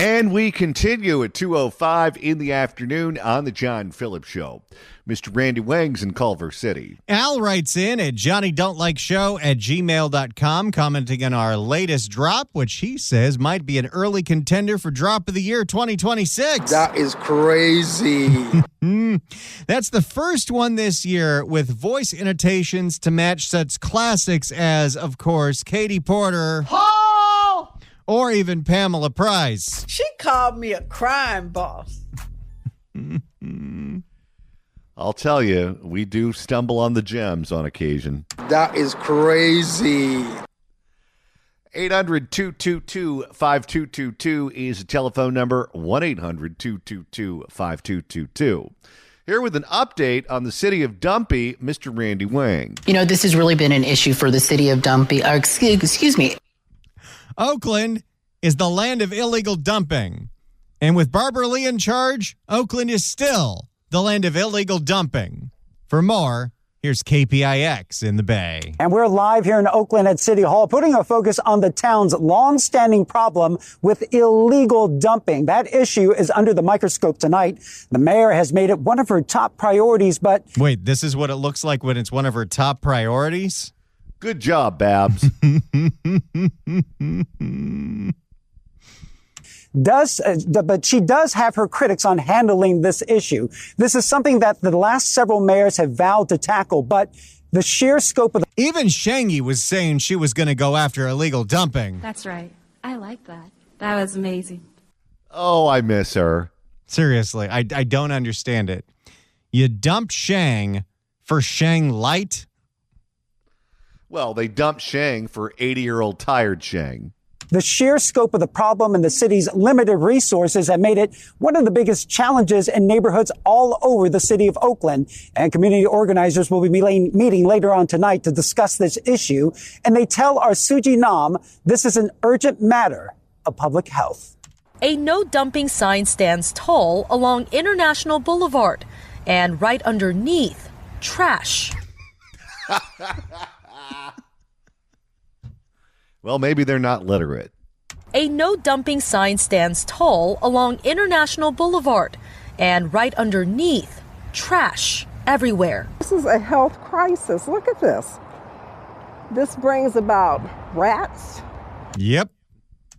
And we continue at 2:05 in the afternoon on the John Phillips Show. Mr. Randy Wang's in Culver City. Al writes in at johnnydontlikeshow@gmail.com, commenting on our latest drop, which he says might be an early contender for Drop of the Year 2026. That is crazy. That's the first one this year with voice annotations to match such classics as, of course, Katie Porter. Or even Pamela Price. She called me a crime boss. I'll tell you, we do stumble on the gems on occasion. That is crazy. 800-222-5222 is a telephone number, 1-800-222-5222. Here with an update on the city of Dumpy, Mr. Randy Wang. You know, this has really been an issue for the city of Dumpy. Excuse me. Oakland is the land of illegal dumping. And with Barbara Lee in charge, Oakland is still the land of illegal dumping. For more, here's KPIX in the Bay. And we're live here in Oakland at City Hall, putting a focus on the town's long-standing problem with illegal dumping. That issue is under the microscope tonight. The mayor has made it one of her top priorities, but... Wait, this is what it looks like when it's one of her top priorities? Good job, Babs. But she does have her critics on handling this issue. This is something that the last several mayors have vowed to tackle, but the sheer scope of Even Shangy was saying she was going to go after illegal dumping. That's right. I like that. That was amazing. Oh, I miss her. Seriously, I don't understand it. You dumped Shang for Shang Light? Well, they dumped Shang for 80-year-old tired Shang. The sheer scope of the problem and the city's limited resources have made it one of the biggest challenges in neighborhoods all over the city of Oakland. And community organizers will be meeting later on tonight to discuss this issue. And they tell our Suji Nam this is an urgent matter of public health. A no dumping sign stands tall along International Boulevard, and right underneath, trash. Well, maybe they're not literate. A no dumping sign stands tall along International Boulevard, and right underneath, trash everywhere. This is a health crisis. Look at this. This brings about rats. Yep.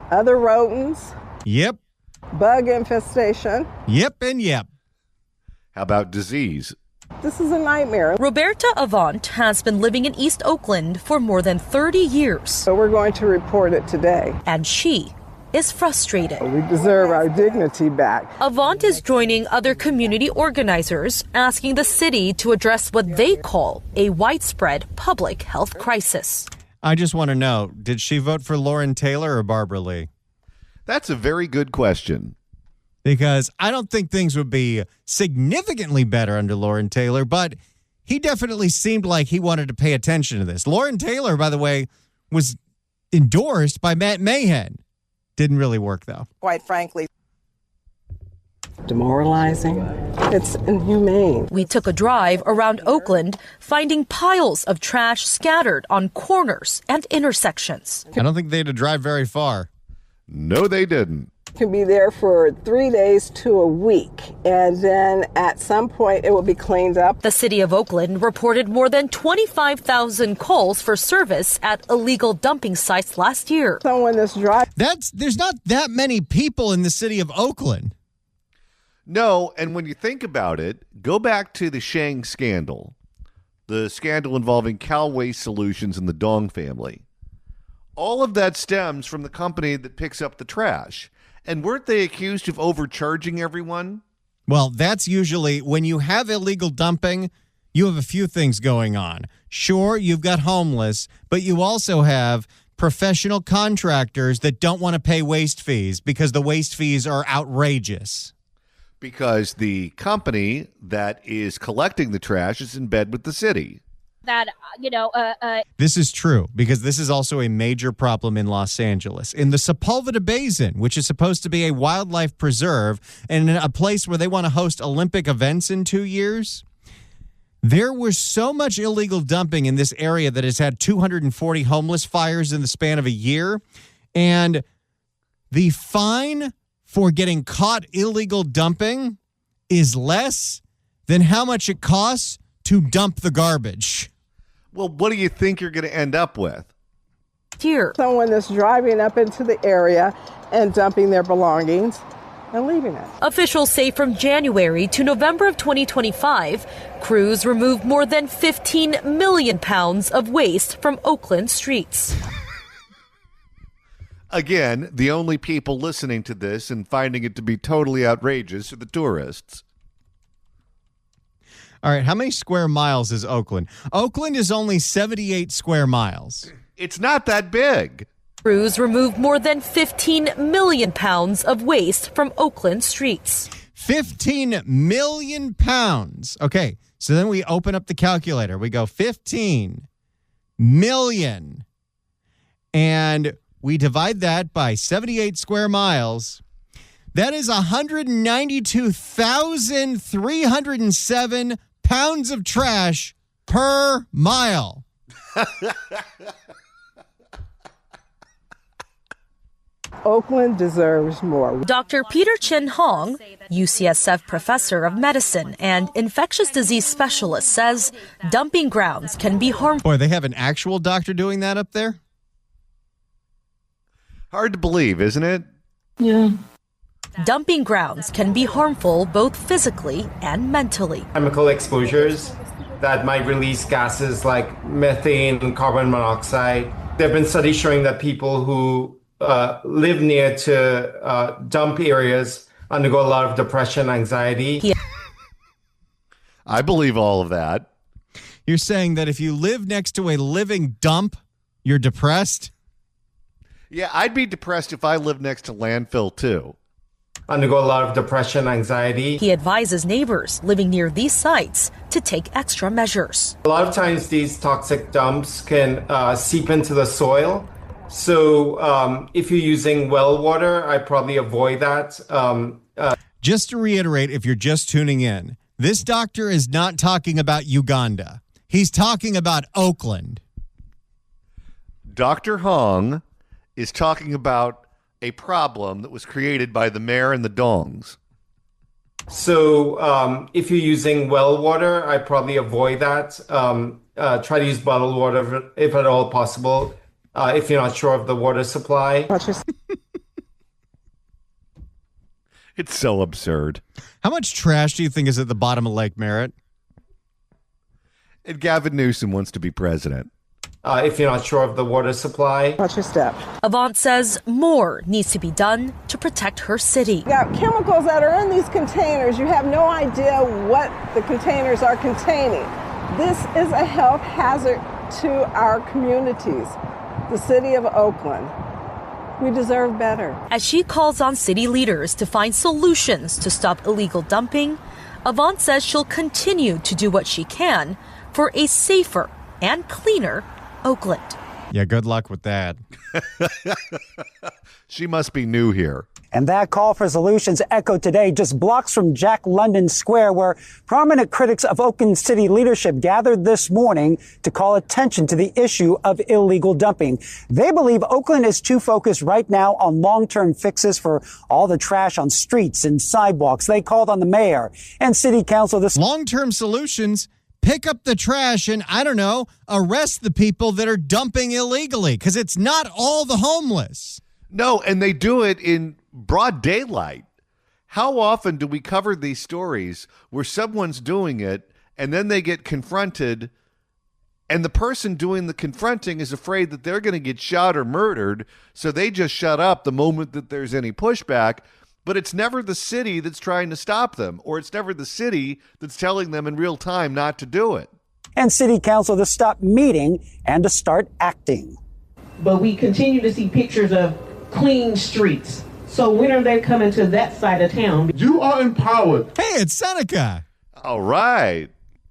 Other rodents. Yep. Bug infestation. Yep and yep. How about disease? This is a nightmare. Roberta Avant has been living in East Oakland for more than 30 years. So we're going to report it today. And she is frustrated. We deserve our dignity back. Avant is joining other community organizers asking the city to address what they call a widespread public health crisis. I just want to know, did she vote for Lauren Taylor or Barbara Lee? That's a very good question. Because I don't think things would be significantly better under Lauren Taylor, but he definitely seemed like he wanted to pay attention to this. Lauren Taylor, by the way, was endorsed by Matt Mahan. Didn't really work, though. Quite frankly, demoralizing. It's inhumane. We took a drive around Oakland, finding piles of trash scattered on corners and intersections. I don't think they had to drive very far. No, they didn't. Can be there for 3 days to a week, and then at some point it will be cleaned up. The city of Oakland reported more than 25,000 calls for service at illegal dumping sites last year. Someone that's dry. There's not that many people in the city of Oakland. No, and when you think about it, go back to the Shang scandal, the scandal involving Cal Waste Solutions and the Dong family. All of that stems from the company that picks up the trash. And weren't they accused of overcharging everyone? Well, that's usually when you have illegal dumping, you have a few things going on. Sure, you've got homeless, but you also have professional contractors that don't want to pay waste fees because the waste fees are outrageous. Because the company that is collecting the trash is in bed with the city. This is true because this is also a major problem in Los Angeles. In the Sepulveda Basin, which is supposed to be a wildlife preserve and a place where they want to host Olympic events in 2 years, there was so much illegal dumping in this area that has had 240 homeless fires in the span of a year. And the fine for getting caught illegal dumping is less than how much it costs to dump the garbage. Well, what do you think you're going to end up with? Here, Someone that's driving up into the area and dumping their belongings and leaving it. officials say from January to November of 2025, crews removed more than 15 million pounds of waste from Oakland streets. Again, the only people listening to this and finding it to be totally outrageous are the tourists. All right, how many square miles is Oakland? Oakland is only 78 square miles. It's not that big. Crews removed more than 15 million pounds of waste from Oakland streets. 15 million pounds. Okay, so then we open up the calculator. We go 15 million. And we divide that by 78 square miles. That is 192,307 pounds of trash per mile. Oakland deserves more. Dr. Peter Chin Hong, UCSF professor of medicine and infectious disease specialist, says dumping grounds can be harmful. Boy, they have an actual doctor doing that up there? Hard to believe, isn't it? Dumping grounds can be harmful both physically and mentally. Chemical exposures that might release gases like methane and carbon monoxide. There have been studies showing that people who live near to dump areas undergo a lot of depression, anxiety. I believe all of that. You're saying that if you live next to a living dump, you're depressed? Yeah, I'd be depressed if I lived next to landfill, too. Undergo a lot of depression, anxiety. He advises neighbors living near these sites to take extra measures. A lot of times these toxic dumps can seep into the soil. So if you're using well water, I'd probably avoid that. Just to reiterate, if you're just tuning in, this doctor is not talking about Uganda. He's talking about Oakland. Dr. Hong is talking about a problem that was created by the mayor and the dongs. So if you're using well water, I'd probably avoid that. Try to use bottled water if at all possible, if you're not sure of the water supply. It's so absurd. How much trash do you think is at the bottom of Lake Merritt? And Gavin Newsom wants to be president. If you're not sure of the water supply. Watch your step. Avant says more needs to be done to protect her city. You got chemicals that are in these containers. You have no idea what the containers are containing. This is a health hazard to our communities. The city of Oakland. We deserve better. As she calls on city leaders to find solutions to stop illegal dumping, Avant says she'll continue to do what she can for a safer and cleaner Oakland. Yeah, good luck with that. She must be new here. And that call for solutions echoed today just blocks from Jack London Square, where prominent critics of Oakland City leadership gathered this morning to call attention to the issue of illegal dumping. They believe Oakland is too focused right now on long-term fixes for all the trash on streets and sidewalks. They called on the mayor and city council this long-term solutions. Pick up the trash and, I don't know, arrest the people that are dumping illegally, because it's not all the homeless. No, and they do it in broad daylight. How often do we cover these stories where someone's doing it and then they get confronted and the person doing the confronting is afraid that they're going to get shot or murdered, so they just shut up the moment that there's any pushback? But it's never the city that's trying to stop them, or it's never the city that's telling them in real time not to do it. and city council to stop meeting and to start acting. But we continue to see pictures of clean streets. So when are they coming to that side of town? You are empowered. Hey, it's Seneca. All right.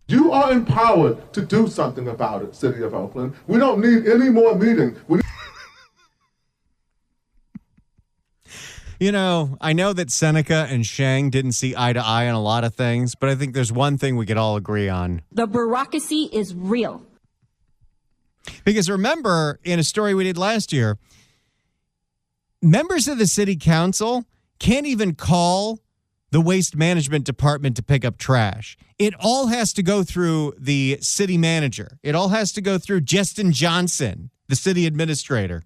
You are empowered to do something about it, City of Oakland. We don't need any more meetings. You know, I know that Seneca and Shang didn't see eye to eye on a lot of things, but I think there's one thing we could all agree on. The bureaucracy is real. Because remember, in a story we did last year, members of the city council can't even call the waste management department to pick up trash. It all has to go through the city manager. It all has to go through Justin Johnson, the city administrator.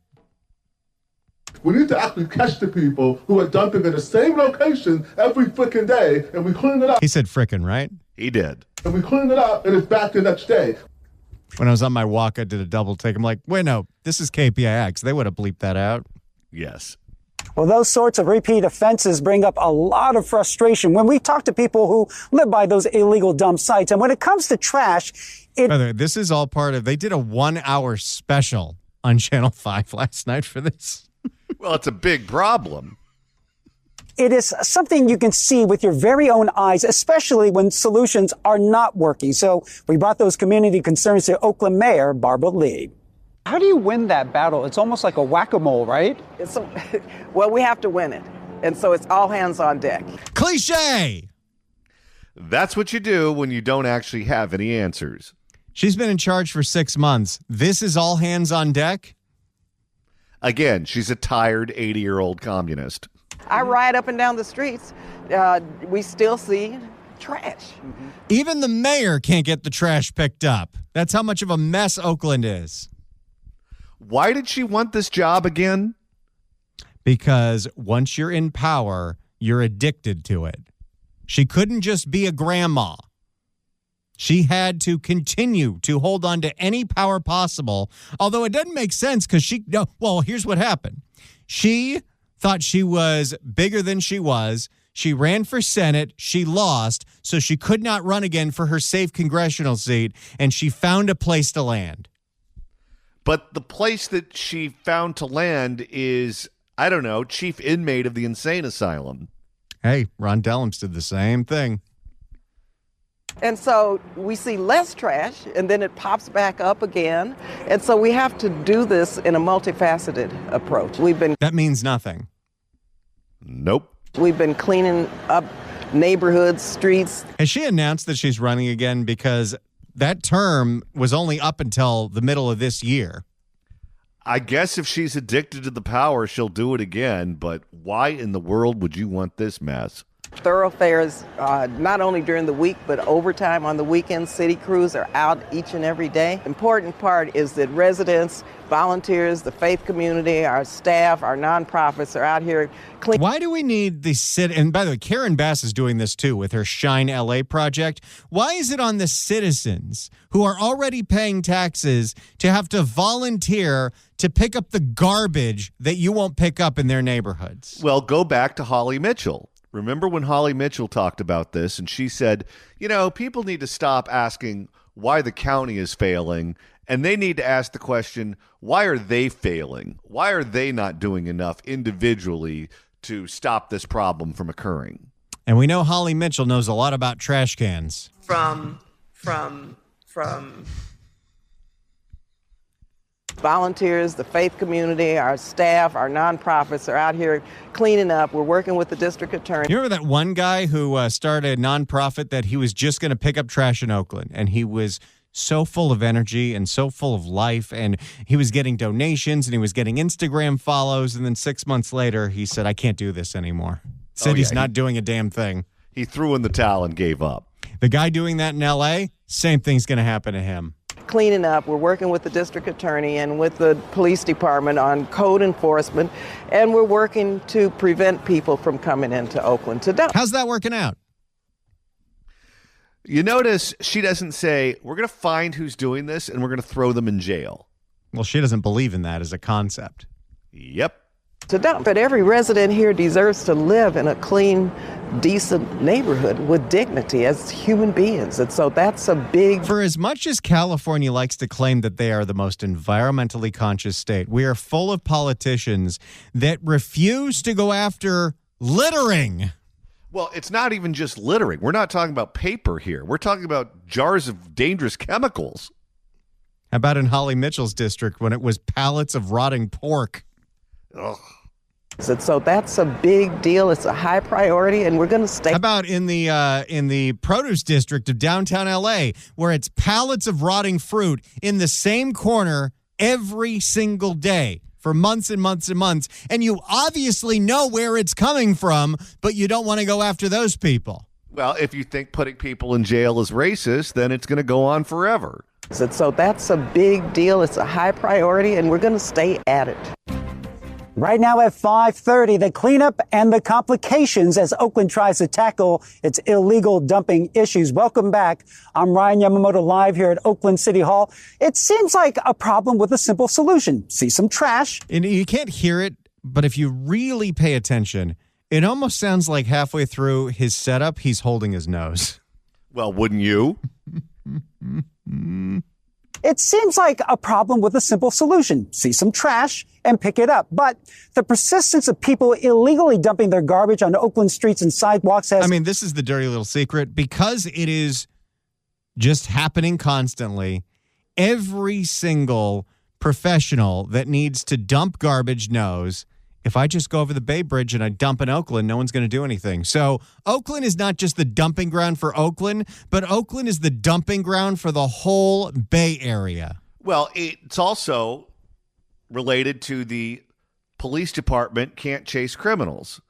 We need to actually catch the people who are dumping in the same location every freaking day, and we clean it up. He said frickin', right? He did. And we clean it up, and it's back the next day. When I was on my walk, I did a double take. I'm like, wait, no, this is KPIX. They would have bleeped that out. Yes. Well, those sorts of repeat offenses bring up a lot of frustration when we talk to people who live by those illegal dump sites. And when it comes to trash, By the way, this is all part of, they did a 1-hour special on Channel 5 last night for this. Well, it's a big problem. It is something you can see with your very own eyes, especially when solutions are not working. So we brought those community concerns to Oakland Mayor Barbara Lee. How do you win that battle? It's almost like a whack-a-mole, right? Well, we have to win it. And so it's all hands on deck. Cliche! That's what you do when you don't actually have any answers. She's been in charge for 6 months. This is all hands on deck? Again, she's a tired 80-year-old communist. I ride up and down the streets. We still see trash. Even the mayor can't get the trash picked up. That's how much of a mess Oakland is. Why did she want this job again? Because once you're in power, you're addicted to it. She couldn't just be a grandma. She had to continue to hold on to any power possible, although it doesn't make sense because here's what happened. She thought she was bigger than she was. She ran for Senate. She lost, so she could not run again for her safe congressional seat, and she found a place to land. But the place that she found to land is, I don't know, chief inmate of the insane asylum. Hey, Ron Dellums did the same thing. And so we see less trash, and then it pops back up again. And so we have to do this in a multifaceted approach. That means nothing. Nope. We've been cleaning up neighborhoods, streets. Has she announced that she's running again? Because that term was only up until the middle of this year. I guess if she's addicted to the power, she'll do it again. But why in the world would you want this mess? Thoroughfares, not only during the week, but overtime on the weekends. City crews are out each and every day. Important part is that residents, volunteers, the faith community, our staff, our nonprofits are out here cleaning. Why do we need the city? And by the way, Karen Bass is doing this too with her Shine LA project. Why is it on the citizens who are already paying taxes to have to volunteer to pick up the garbage that you won't pick up in their neighborhoods? Well, go back to Holly Mitchell. Remember when Holly Mitchell talked about this and she said, people need to stop asking why the county is failing, and they need to ask the question, why are they failing? Why are they not doing enough individually to stop this problem from occurring? And we know Holly Mitchell knows a lot about trash cans. From volunteers, the faith community, our staff, our nonprofits are out here cleaning up. We're working with the district attorney. You remember that one guy who started a nonprofit that he was just going to pick up trash in Oakland, and he was so full of energy and so full of life, and he was getting donations and he was getting Instagram follows, and then 6 months later he said, I can't do this anymore. Said he's not doing a damn thing. He threw in the towel and gave up. The guy doing that in LA, same thing's going to happen to him. Cleaning up. We're working with the district attorney and with the police department on code enforcement, and we're working to prevent people from coming into Oakland to dump. How's that working out? You notice she doesn't say, we're going to find who's doing this and we're going to throw them in jail. Well, she doesn't believe in that as a concept. Yep. To dump. But every resident here deserves to live in a clean, decent neighborhood with dignity as human beings. And so that's a big... For as much as California likes to claim that they are the most environmentally conscious state, we are full of politicians that refuse to go after littering. Well, it's not even just littering. We're not talking about paper here. We're talking about jars of dangerous chemicals. How about in Holly Mitchell's district when it was pallets of rotting pork? Ugh. So that's a big deal. It's a high priority, and we're going to stay. How about in the produce district of downtown LA, where it's pallets of rotting fruit in the same corner every single day for months and months and months, and you obviously know where it's coming from, but you don't want to go after those people. Well, if you think putting people in jail is racist, then it's going to go on forever. So that's a big deal. It's a high priority, and we're going to stay at it. Right now at 5:30, the cleanup and the complications as Oakland tries to tackle its illegal dumping issues. Welcome back. I'm Ryan Yamamoto live here at Oakland City Hall. It seems like a problem with a simple solution. See some trash. And you can't hear it, but if you really pay attention, it almost sounds like halfway through his setup, he's holding his nose. Well, wouldn't you? It seems like a problem with a simple solution. See some trash and pick it up. But the persistence of people illegally dumping their garbage on Oakland streets and sidewalks has... I mean, this is the dirty little secret. Because it is just happening constantly, every single professional that needs to dump garbage knows, if I just go over the Bay Bridge and I dump in Oakland, no one's going to do anything. So Oakland is not just the dumping ground for Oakland, but Oakland is the dumping ground for the whole Bay Area. Well, it's also related to the police department can't chase criminals.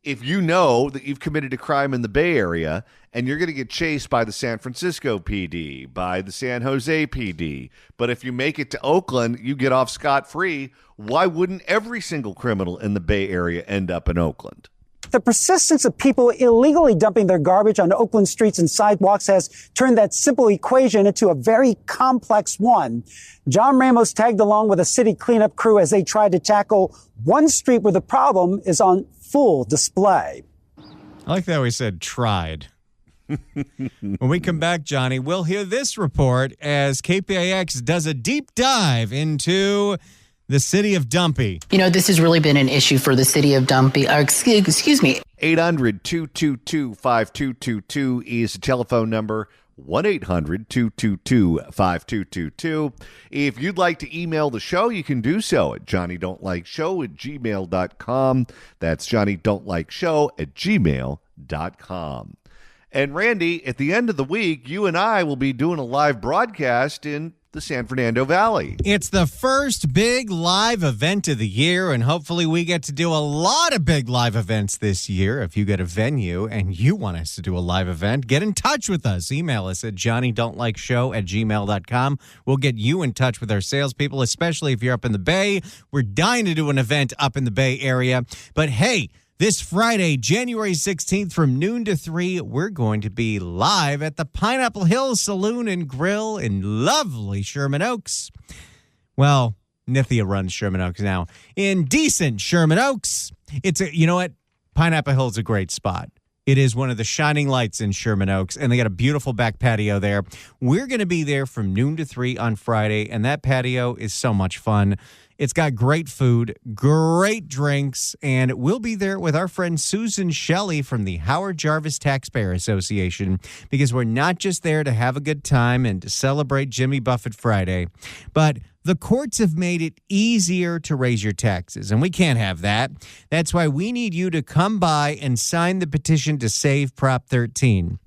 If you know that you've committed a crime in the Bay Area and you're going to get chased by the San Francisco PD, by the San Jose PD, but if you make it to Oakland, you get off scot-free, why wouldn't every single criminal in the Bay Area end up in Oakland? The persistence of people illegally dumping their garbage on Oakland streets and sidewalks has turned that simple equation into a very complex one. John Ramos tagged along with a city cleanup crew as they tried to tackle one street where the problem is on full display. I like that we said tried. When we come back, Johnny, we'll hear this report as KPIX does a deep dive into the city of Dumpy. You know, this has really been an issue for the city of Dumpy. Excuse me. 800-222-5222 is the telephone number. 1-800-222-5222. If you'd like to email the show, you can do so at johnnydon'tlikeshow@gmail.com. That's johnnydon'tlikeshow@gmail.com. And Randy, at the end of the week, you and I will be doing a live broadcast in the San Fernando Valley. It's the first big live event of the year, and hopefully we get to do a lot of big live events this year. If you get a venue and you want us to do a live event, get in touch with us. Email us at johnnydon'tlikeshow@gmail.com. We'll get you in touch with our salespeople, especially if you're up in the Bay. We're dying to do an event up in the Bay Area. But hey, this Friday, January 16th from noon to 3, we're going to be live at the Pineapple Hill Saloon and Grill in lovely Sherman Oaks. Well, Nithya runs Sherman Oaks now. In decent Sherman Oaks. You know what? Pineapple Hill is a great spot. It is one of the shining lights in Sherman Oaks, and they got a beautiful back patio there. We're going to be there from noon to 3 on Friday, and that patio is so much fun. It's got great food, great drinks, and we'll be there with our friend Susan Shelley from the Howard Jarvis Taxpayer Association, because we're not just there to have a good time and to celebrate Jimmy Buffett Friday, but the courts have made it easier to raise your taxes, and we can't have that. That's why we need you to come by and sign the petition to save Prop 13.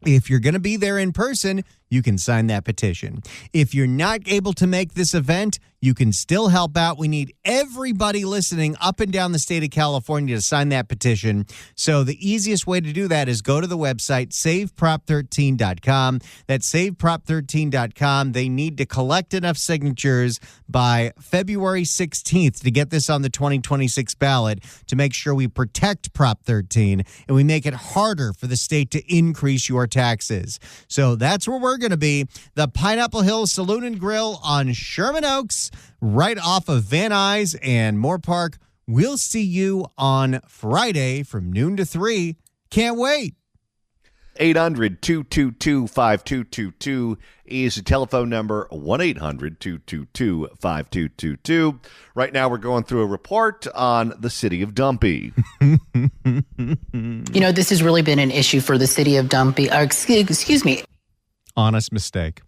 If you're going to be there in person, you can sign that petition. If you're not able to make this event, you can still help out. We need everybody listening up and down the state of California to sign that petition. So the easiest way to do that is go to the website, saveprop13.com. That's saveprop13.com. They need to collect enough signatures by February 16th to get this on the 2026 ballot to make sure we protect Prop 13 and we make it harder for the state to increase your taxes. So that's where we're going to be, the Pineapple Hill Saloon and Grill on Sherman Oaks, right off of Van Nuys and Moore Park. We'll see you on Friday from noon to 3. Can't wait. 800-222-5222 is the telephone number, 1-800-222-5222. Right now we're going through a report on the city of Dumpy. You know, this has really been an issue for the city of Dumpy. Excuse me. Honest mistake.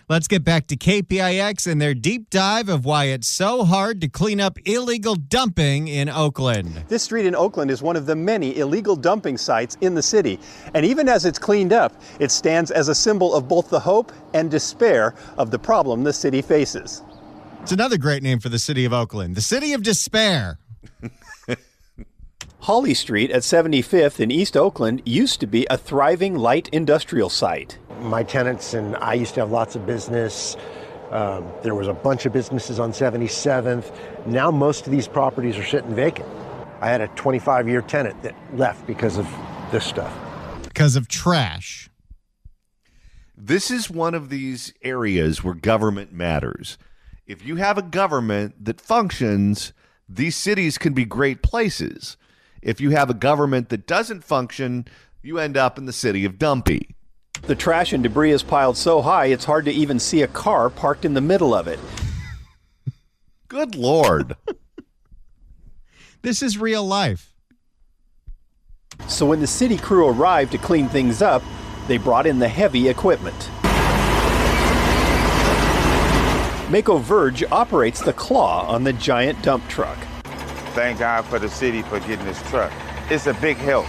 Let's get back to KPIX and their deep dive of why it's so hard to clean up illegal dumping in Oakland. This street in Oakland is one of the many illegal dumping sites in the city. And even as it's cleaned up, it stands as a symbol of both the hope and despair of the problem the city faces. It's another great name for the city of Oakland, the city of despair. Hawley Street at 75th in East Oakland used to be a thriving light industrial site. My tenants and I used to have lots of business. There was a bunch of businesses on 77th. Now most of these properties are sitting vacant. I had a 25-year tenant that left because of this stuff. Because of trash. This is one of these areas where government matters. If you have a government that functions, these cities can be great places. If you have a government that doesn't function, you end up in the city of Dumpy. The trash and debris is piled so high it's hard to even see a car parked in the middle of it. Good Lord. This is real life. So when the city crew arrived to clean things up, they brought in the heavy equipment. Mako Verge operates the claw on the giant dump truck. Thank God for the city for getting this truck. It's a big help,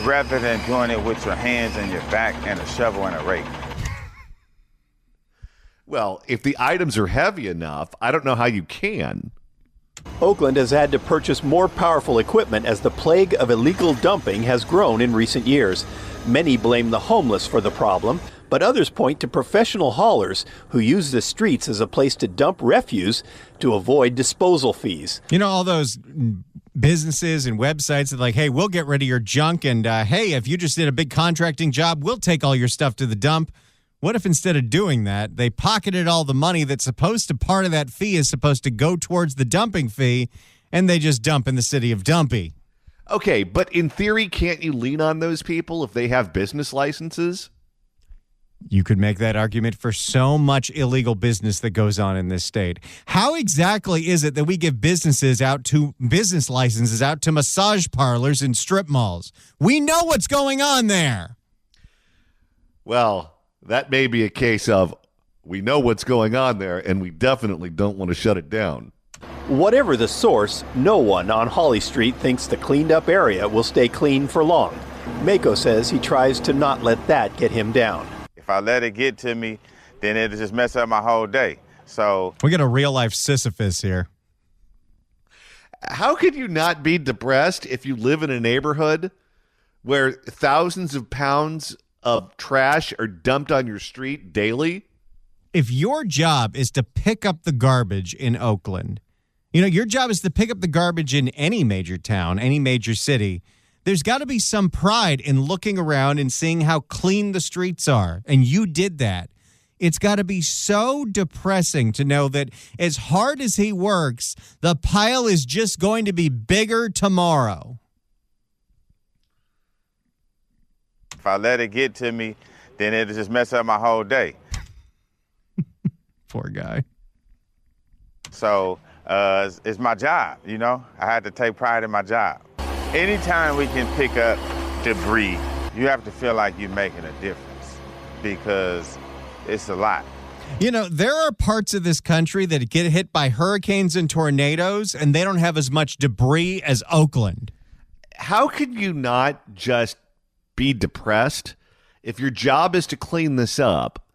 rather than doing it with your hands and your back and a shovel and a rake. Well, if the items are heavy enough, I don't know how you can. Oakland has had to purchase more powerful equipment as the plague of illegal dumping has grown in recent years. Many blame the homeless for the problem, but others point to professional haulers who use the streets as a place to dump refuse to avoid disposal fees. You know, all those businesses and websites that like, hey, we'll get rid of your junk, and hey, if you just did a big contracting job, we'll take all your stuff to the dump. What if instead of doing that, they pocketed all the money that's supposed to, part of that fee is supposed to go towards the dumping fee, and they just dump in the city of Dumpy? Okay, but in theory, can't you lean on those people if they have business licenses? You could make that argument for so much illegal business that goes on in this state. How exactly is it that we give business licenses out to massage parlors and strip malls? We know what's going on there. Well, that may be a case of we know what's going on there, and we definitely don't want to shut it down. Whatever the source, no one on Hawley Street thinks the cleaned up area will stay clean for long. Mako says he tries to not let that get him down. If I let it get to me, then it'll just mess up my whole day. So we get a real life Sisyphus here. How could you not be depressed if you live in a neighborhood where thousands of pounds of trash are dumped on your street daily? If your job is to pick up the garbage in Oakland, you know, your job is to pick up the garbage in any major town, any major city, there's got to be some pride in looking around and seeing how clean the streets are. And you did that. It's got to be so depressing to know that as hard as he works, the pile is just going to be bigger tomorrow. if I let it get to me, then it'll just mess up my whole day. Poor guy. So it's my job, you know? I had to take pride in my job. Anytime we can pick up debris, you have to feel like you're making a difference because it's a lot. You know, there are parts of this country that get hit by hurricanes and tornadoes, and they don't have as much debris as Oakland. How could you not just be depressed if your job is to clean this up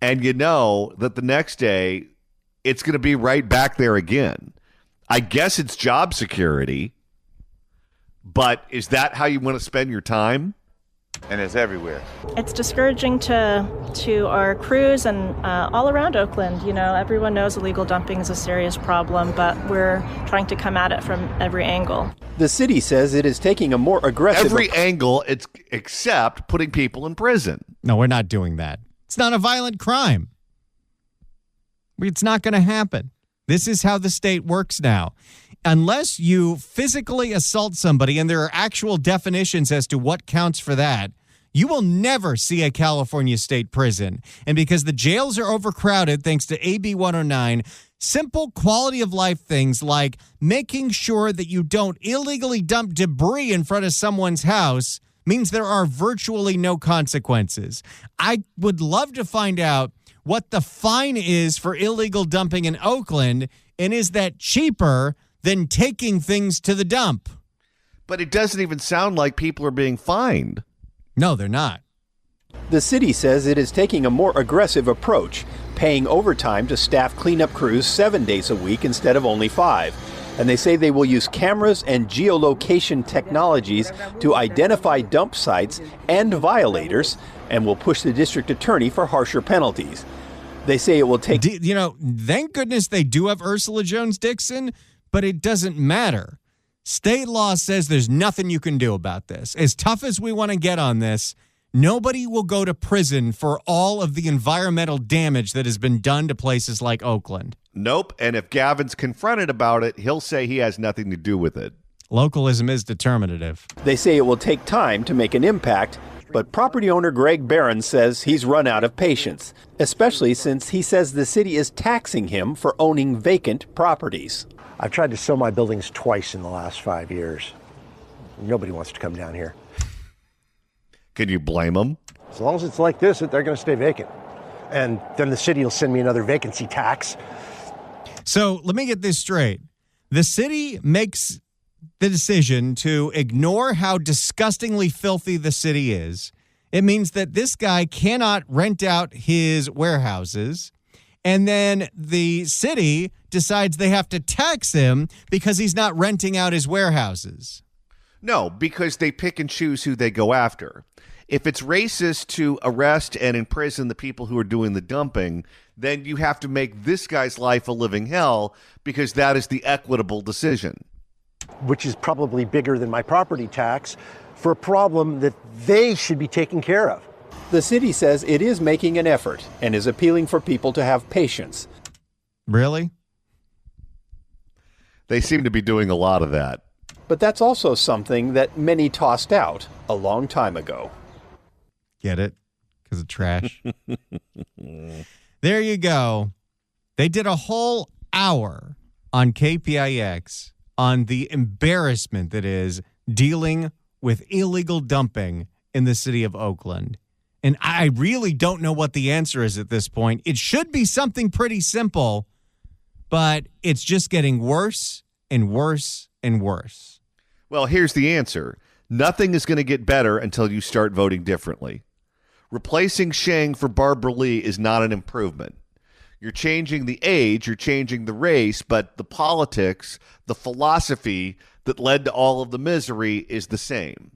and you know that the next day it's going to be right back there again? I guess it's job security, but is that how you want to spend your time? And it's everywhere. It's discouraging to our crews and all around Oakland. You know, everyone knows illegal dumping is a serious problem, but we're trying to come at it from every angle. The city says it is taking a more aggressive... Every angle, it's except putting people in prison. No, we're not doing that. It's not a violent crime. It's not going to happen. This is how the state works now. Unless you physically assault somebody, and there are actual definitions as to what counts for that, you will never see a California state prison. And because the jails are overcrowded, thanks to AB 109, simple quality of life things like making sure that you don't illegally dump debris in front of someone's house means there are virtually no consequences. I would love to find out what the fine is for illegal dumping in Oakland, and is that cheaper than taking things to the dump? But it doesn't even sound like people are being fined. No, they're not. The city says it is taking a more aggressive approach, paying overtime to staff cleanup crews 7 days a week instead of only 5. And they say they will use cameras and geolocation technologies to identify dump sites and violators, and will push the district attorney for harsher penalties. They say it will take... Thank goodness they do have Ursula Jones Dixon, but it doesn't matter. State law says there's nothing you can do about this. As tough as we want to get on this, nobody will go to prison for all of the environmental damage that has been done to places like Oakland. Nope. And if Gavin's confronted about it, he'll say he has nothing to do with it. Localism is determinative. They say it will take time to make an impact, but property owner Greg Barron says he's run out of patience, especially since he says the city is taxing him for owning vacant properties. I've tried to sell my buildings twice in the last 5 years. Nobody wants to come down here. Can you blame them? As long as it's like this, they're going to stay vacant. And then the city will send me another vacancy tax. So let me get this straight. The city makes the decision to ignore how disgustingly filthy the city is. It means that this guy cannot rent out his warehouses. And then the city decides they have to tax him because he's not renting out his warehouses. No, because they pick and choose who they go after. If it's racist to arrest and imprison the people who are doing the dumping, then you have to make this guy's life a living hell because that is the equitable decision. Which is probably bigger than my property tax for a problem that they should be taking care of. The city says it is making an effort and is appealing for people to have patience. Really? They seem to be doing a lot of that. But that's also something that many tossed out a long time ago. Get it? Because of trash. There you go. They did a whole hour on KPIX on the embarrassment that is dealing with illegal dumping in the city of Oakland. And I really don't know what the answer is at this point. It should be something pretty simple, but it's just getting worse and worse and worse. Well, here's the answer. Nothing is going to get better until you start voting differently. Replacing Shang for Barbara Lee is not an improvement. You're changing the age, you're changing the race, but the politics, the philosophy that led to all of the misery is the same.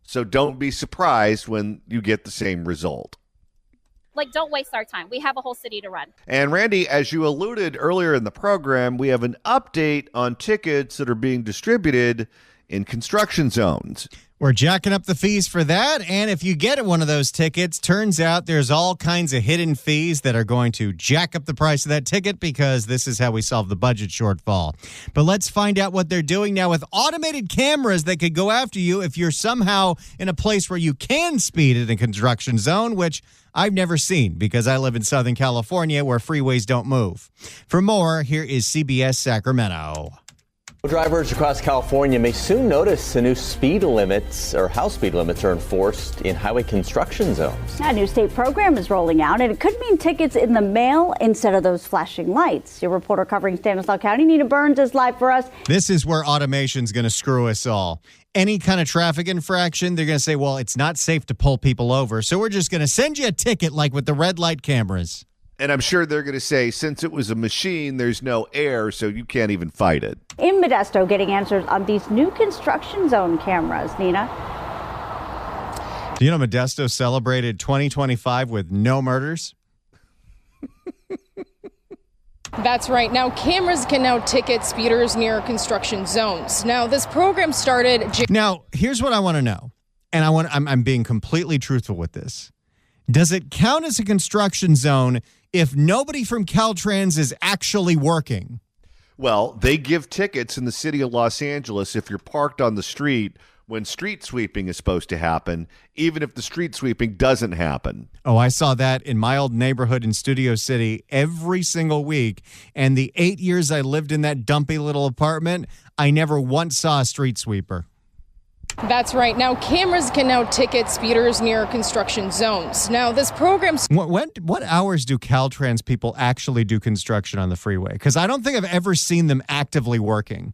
So don't be surprised when you get the same result. Like, don't waste our time. We have a whole city to run. And Randy, as you alluded earlier in the program, we have an update on tickets that are being distributed in construction zones. We're jacking up the fees for that, and if you get one of those tickets, turns out there's all kinds of hidden fees that are going to jack up the price of that ticket because this is how we solve the budget shortfall. But let's find out what they're doing now with automated cameras that could go after you if you're somehow in a place where you can speed in a construction zone, which I've never seen because I live in Southern California where freeways don't move. For more, here is CBS Sacramento. Drivers across California may soon notice a new speed limits or how speed limits are enforced in highway construction zones. A new state program is rolling out, and it could mean tickets in the mail instead of those flashing lights. Your reporter covering Stanislaus County, Nina Burns, is live for us. This is where automation's going to screw us all. Any kind of traffic infraction, they're going to say, well, it's not safe to pull people over, so we're just going to send you a ticket like with the red light cameras. And I'm sure they're going to say, since it was a machine, there's no air, so you can't even fight it. In Modesto, getting answers on these new construction zone cameras. Nina? Do you know Modesto celebrated 2025 with no murders? That's right. Now, cameras can now ticket speeders near construction zones. Now, this program started... Now, here's what I want to know, and I'm being completely truthful with this. Does it count as a construction zone if nobody from Caltrans is actually working? Well, they give tickets in the city of Los Angeles if you're parked on the street when street sweeping is supposed to happen, even if the street sweeping doesn't happen. Oh, I saw that in my old neighborhood in Studio City every single week. And the 8 years I lived in that dumpy little apartment, I never once saw a street sweeper. That's right. Now, cameras can now ticket speeders near construction zones. Now, this program... What hours do Caltrans people actually do construction on the freeway? Because I don't think I've ever seen them actively working.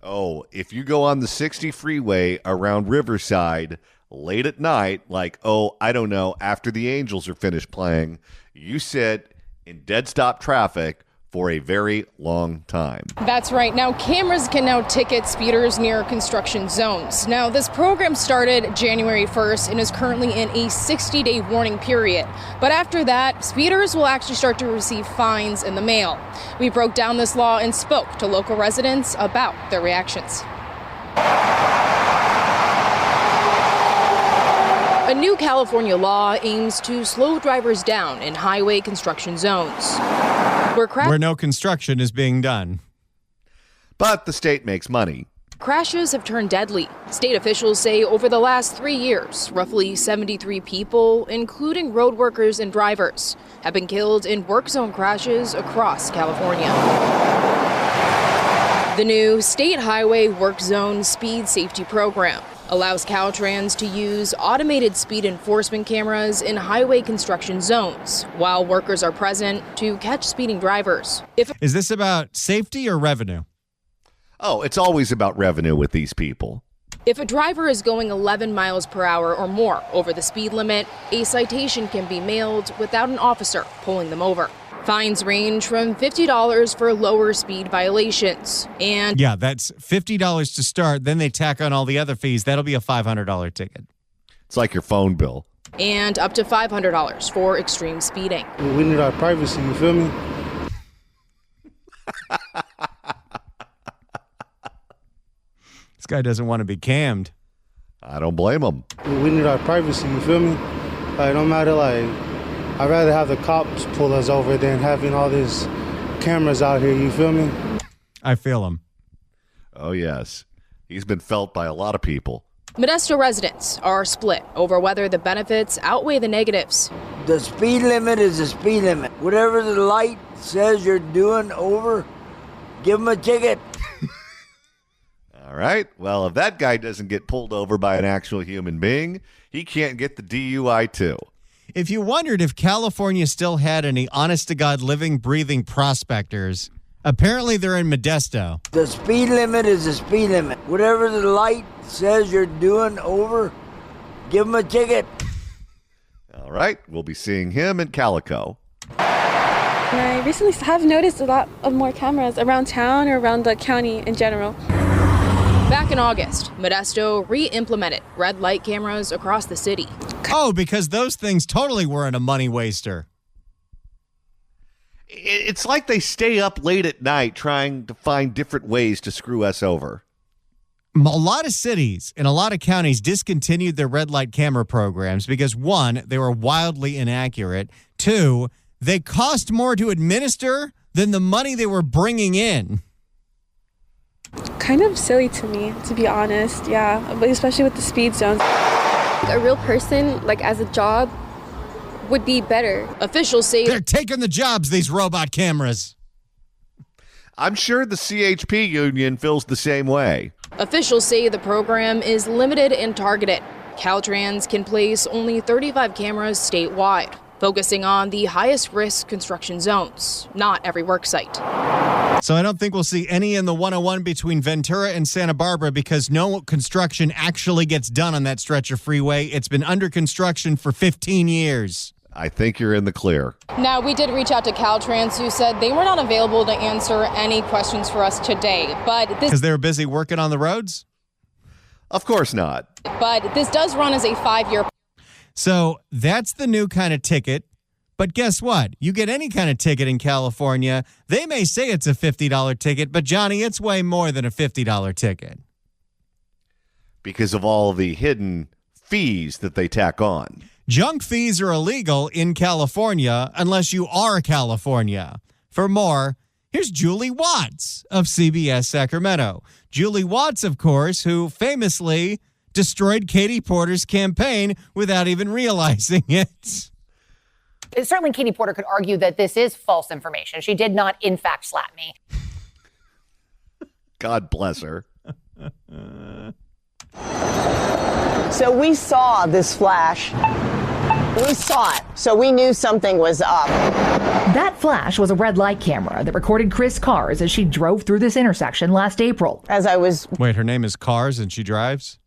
Oh, if you go on the 60 freeway around Riverside late at night, like, I don't know, after the Angels are finished playing, you sit in dead stop traffic for a very long time. That's right. Now, cameras can now ticket speeders near construction zones. Now, this program started January 1st and is currently in a 60-day warning period. But after that, speeders will actually start to receive fines in the mail. We broke down this law and spoke to local residents about their reactions. A new California law aims to slow drivers down in highway construction zones, where no construction is being done. But the state makes money. Crashes have turned deadly. State officials say over the last 3 years, roughly 73 people, including road workers and drivers, have been killed in work zone crashes across California. The new State Highway Work Zone Speed Safety Program allows Caltrans to use automated speed enforcement cameras in highway construction zones while workers are present to catch speeding drivers. Is this about safety or revenue? Oh, it's always about revenue with these people. If a driver is going 11 miles per hour or more over the speed limit, a citation can be mailed without an officer pulling them over. Fines range from $50 for lower speed violations and... Yeah, that's $50 to start. Then they tack on all the other fees. That'll be a $500 ticket. It's like your phone bill. And up to $500 for extreme speeding. We need our privacy, you feel me? This guy doesn't want to be cammed. I don't blame him. We need our privacy, you feel me? Like, no matter, like... I'd rather have the cops pull us over than having all these cameras out here, you feel me? I feel him. Oh, yes. He's been felt by a lot of people. Modesto residents are split over whether the benefits outweigh the negatives. The speed limit is the speed limit. Whatever the light says you're doing over, give them a ticket. All right. Well, if that guy doesn't get pulled over by an actual human being, he can't get the DUI too. If you wondered if California still had any honest-to-God living, breathing prospectors, apparently they're in Modesto. The speed limit is the speed limit. Whatever the light says you're doing over, give them a ticket. All right. We'll be seeing him in Calico. I recently have noticed a lot of more cameras around town or around the county in general. Back in August, Modesto re-implemented red light cameras across the city. Oh, because those things totally weren't a money waster. It's like they stay up late at night trying to find different ways to screw us over. A lot of cities and a lot of counties discontinued their red light camera programs because, one, they were wildly inaccurate. Two, they cost more to administer than the money they were bringing in. Kind of silly to me, to be honest, yeah, but especially with the speed zones. A real person, like as a job, would be better. Officials say they're taking the jobs, these robot cameras. I'm sure the CHP union feels the same way. Officials say the program is limited and targeted. Caltrans can place only 35 cameras statewide, focusing on the highest risk construction zones, not every work site. So I don't think we'll see any in the 101 between Ventura and Santa Barbara because no construction actually gets done on that stretch of freeway. It's been under construction for 15 years. I think you're in the clear. Now, we did reach out to Caltrans, who said they were not available to answer any questions for us today. But because they were busy working on the roads? Of course not. But this does run as a 5-year. So that's the new kind of ticket. But guess what? You get any kind of ticket in California, they may say it's a $50 ticket, but Johnny, it's way more than a $50 ticket. Because of all the hidden fees that they tack on. Junk fees are illegal in California unless you are California. For more, here's Julie Watts of CBS Sacramento. Julie Watts, of course, who famously destroyed Katie Porter's campaign without even realizing it. Certainly, Katie Porter could argue that this is false information. She did not, in fact, slap me. God bless her. So we saw this flash. We saw it. So we knew something was up. That flash was a red light camera that recorded Chris Cars as she drove through this intersection last April. As I was... Wait, her name is Cars and she drives?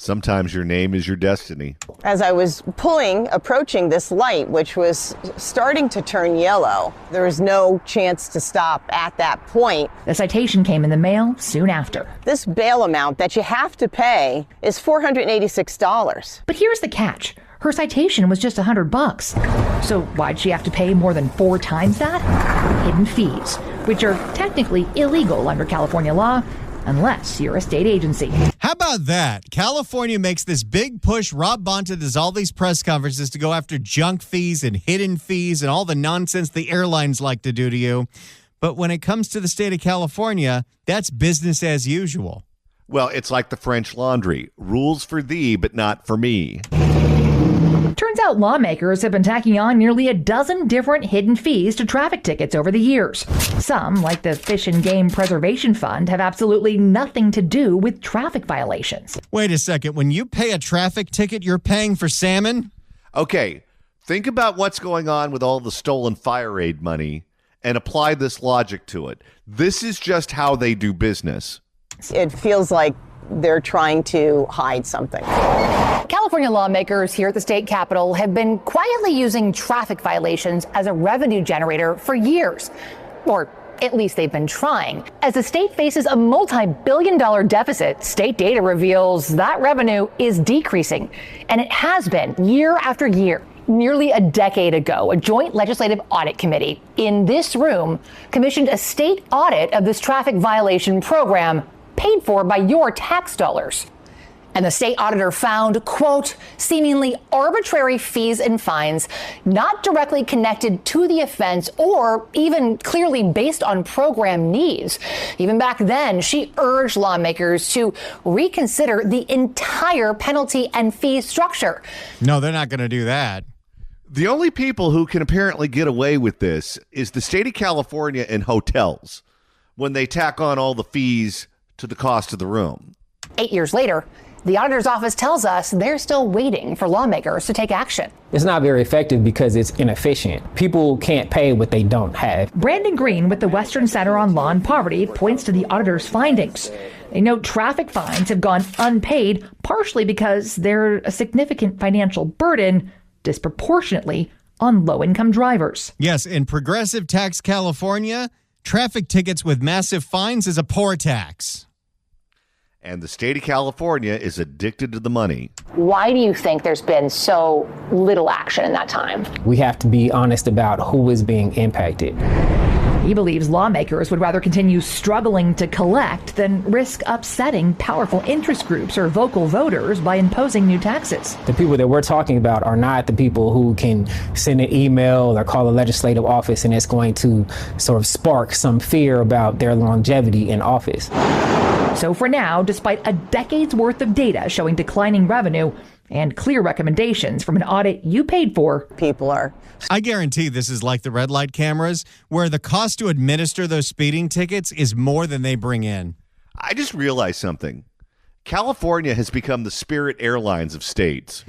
Sometimes your name is your destiny. As I was approaching this light, which was starting to turn yellow, there was no chance to stop at that point. The citation came in the mail soon after. This bail amount that you have to pay is $486. But here's the catch. Her citation was just $100. So why'd she have to pay more than 4 times that? Hidden fees, which are technically illegal under California law, unless you're a state agency. How about that? California makes this big push. Rob Bonta does all these press conferences to go after junk fees and hidden fees and all the nonsense the airlines like to do to you. But when it comes to the state of California, that's business as usual. Well, it's like the French Laundry. Rules for thee, but not for me. Turns out lawmakers have been tacking on nearly a dozen different hidden fees to traffic tickets over the years. Some, like the Fish and Game Preservation Fund, have absolutely nothing to do with traffic violations. Wait a second. When you pay a traffic ticket, you're paying for salmon? Okay, think about what's going on with all the stolen fire aid money and apply this logic to it. This is just how they do business. It feels like they're trying to hide something. California lawmakers here at the state capitol have been quietly using traffic violations as a revenue generator for years. Or at least they've been trying. As the state faces a multi-billion-dollar deficit, state data reveals that revenue is decreasing. And it has been year after year. Nearly a decade ago, a joint legislative audit committee in this room commissioned a state audit of this traffic violation program paid for by your tax dollars. And the state auditor found, quote, seemingly arbitrary fees and fines not directly connected to the offense or even clearly based on program needs. Even back then, she urged lawmakers to reconsider the entire penalty and fee structure. No, they're not going to do that. The only people who can apparently get away with this is the state of California and hotels when they tack on all the fees to the cost of the room. 8 years later, the auditor's office tells us they're still waiting for lawmakers to take action. It's not very effective because it's inefficient. People can't pay what they don't have. Brandon Green with the Western Center on Law and Poverty points to the auditor's findings. They note traffic fines have gone unpaid, partially because they're a significant financial burden, disproportionately on low-income drivers. Yes, in progressive tax California, traffic tickets with massive fines is a poor tax. And the state of California is addicted to the money. Why do you think there's been so little action in that time? We have to be honest about who is being impacted. He believes lawmakers would rather continue struggling to collect than risk upsetting powerful interest groups or vocal voters by imposing new taxes. The people that we're talking about are not the people who can send an email or call a legislative office and it's going to sort of spark some fear about their longevity in office. So for now, despite a decade's worth of data showing declining revenue and clear recommendations from an audit you paid for, people are. I guarantee this is like the red light cameras, where the cost to administer those speeding tickets is more than they bring in. I just realized something. California has become the Spirit Airlines of states.